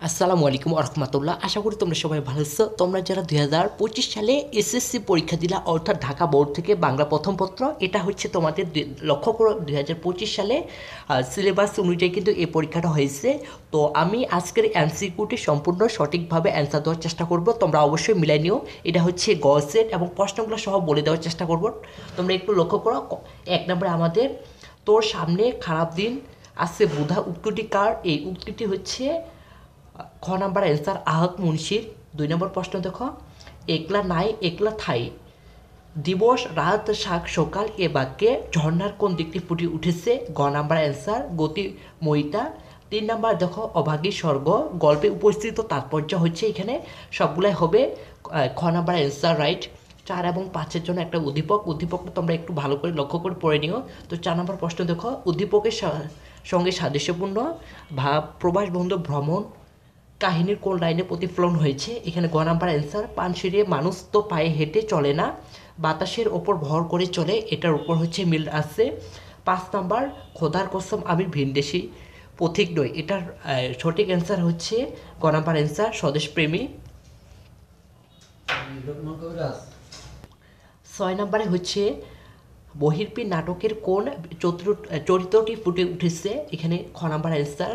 আসসালামু আলাইকুম রহমতুল্লাহ। আশা করি তোমরা সবাই ভালো আছো। তোমরা যারা 2025 সালে এসএসসি পরীক্ষা দিলা, অর্থাৎ ঢাকা বোর্ড থেকে বাংলা প্রথম পত্র, এটা হচ্ছে তোমাদের লক্ষ্য করো 2025 সালে সিলেবাস অনুযায়ী কিন্তু এই পরীক্ষাটা হয়েছে। তো আমি আজকের এমসিকিউটি সম্পূর্ণ সঠিকভাবে অ্যান্সার দেওয়ার চেষ্টা করব। তোমরা অবশ্যই মিলাই নিও। এটা হচ্ছে গ সেট এবং প্রশ্নগুলো সহ বলে দেওয়ার চেষ্টা করব। তোমরা একটু লক্ষ্য করো। এক নম্বরে আমাদের তোর সামনে খারাপ দিন আসছে বুধা, উক্তিটি কার? এই উক্তিটি হচ্ছে খ নাম্বার অ্যান্সার আহত মুন্সির। 2 নম্বর প্রশ্ন দেখো, একলা নাই একলা থাই, দিবস রাত শাক সকাল এ বাক্যে ঝর্ণার কোন দিকটি ফুটে উঠেছে? গ নাম্বার অ্যান্সার গতিময়িতা। 3 নাম্বার দেখো, অভাগী স্বর্গ, গল্পে উপস্থিত তাৎপর্য হচ্ছে এখানে সবগুলাই হবে খ নাম্বার অ্যান্সার রাইট। 4 এবং 5-এর জন্য একটা উদ্দীপকটা তোমরা একটু ভালো করে লক্ষ্য করে পড়ে নিও। তো 4 নম্বর প্রশ্ন দেখো, উদ্দীপকের সঙ্গে সাদৃশ্যপূর্ণ ভাব প্রবাস বন্ধু ভ্রমণ কাহিনীর কোন লাইনে প্রতিফলন হয়েছে? এখানে গ নাম্বার অ্যান্সার পানশিরে মানুষ তো পায়ে হেঁটে চলে না, বাতাসের ওপর ভর করে চলে, এটার উপর হচ্ছে মিল আছে। 5 নাম্বার, খোদার কসম আমি ভিনদেশি পথিক নই, এটার সঠিক অ্যান্সার হচ্ছে গ নাম্বার অ্যান্সার স্বদেশপ্রেমী। 6 নম্বরে হচ্ছে বহির্পী নাটকের কোন চরিত্রটি ফুটে উঠেছে? এখানে খ নাম্বার অ্যান্সার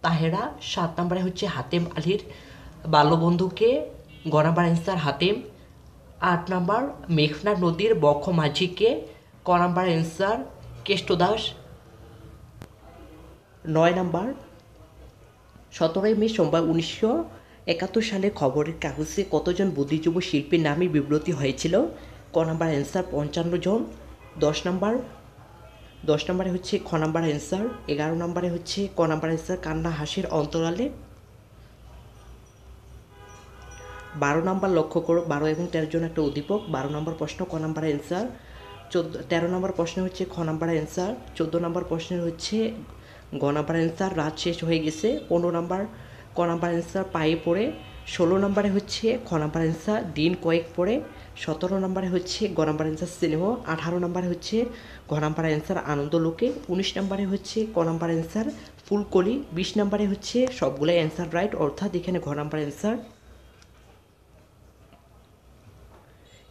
তাহেরা। 7 নম্বরে হচ্ছে হাতেম আলীর বাল্যবন্ধুকে, গ নাম্বার অ্যান্সার হাতেম। 8 নম্বর, মেঘনা নদীর বক্ষ মাঝিকে, ক নাম্বার অ্যান্সার কেষ্টদাস। 9 নম্বর, 17ই মে সোমবার 1971 সালে খবরের কাগজে কতজন বুদ্ধিজীবী শিল্পীর নামে বিবৃতি হয়েছিল? ক নাম্বার অ্যান্সার 55 জন। 10 নম্বর, 10 নম্বরে হচ্ছে খ নাম্বার অ্যান্সার। 11 নম্বরে হচ্ছে ক নাম্বার অ্যান্সার কান্না হাসির অন্তরালে। 12 নম্বর লক্ষ্য করো, 12 এবং 13 জন একটা উদ্দীপক। 12 নম্বর প্রশ্ন ক নাম্বার অ্যান্সার। 13 নম্বর প্রশ্ন হচ্ছে খ নাম্বার অ্যান্সার। 14 নম্বর প্রশ্নের হচ্ছে গ নাম্বার অ্যান্সার রাত শেষ হয়ে গেছে। 15 নম্বর ক নাম্বার অ্যান্সার পায়ে পড়ে। 16 নম্বরে হচ্ছে খ নাম্বার অ্যান্সার দিন কয়েক পড়ে। 17 নম্বরে হচ্ছে গ নাম্বার অ্যান্সার স্নেহ। 18 নম্বরে হচ্ছে ঘ নাম্বার অ্যান্সার আনন্দ লোকে। 19 নম্বরে হচ্ছে ক নাম্বার অ্যান্সার ফুলকলি। 20 নম্বরে হচ্ছে সবগুলাই অ্যান্সার রাইট, অর্থাৎ এখানে ঘ নাম্বার অ্যান্সার।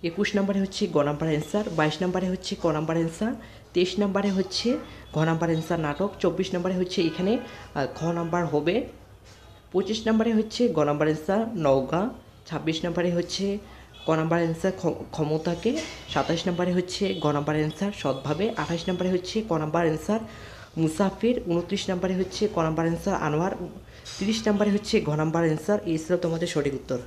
21 নম্বরে হচ্ছে গ নাম্বার অ্যান্সার। 22 নম্বরে হচ্ছে ক নাম্বার অ্যান্সার। 23 নম্বরে হচ্ছে ঘ নাম্বার অ্যান্সার নাটক। 24 নম্বরে হচ্ছে এখানে খ নাম্বার হবে। 25 নম্বরে হচ্ছে গ নাম্বার অ্যান্সার নওগাঁ। 26 নম্বরে হচ্ছে ক নাম্বার অ্যান্সার ক্ষমতাকে। 27 নম্বরে হচ্ছে গ নাম্বার অ্যান্সার সৎভাবে। 28 নম্বরে হচ্ছে ক নাম্বার অ্যান্সার মুসাফির। 29 নম্বরে হচ্ছে ক নাম্বার অ্যান্সার আনোয়ার। 30 নম্বরে হচ্ছে ঘ নাম্বার অ্যান্সার। এই ছিল তোমাদের সঠিক উত্তর।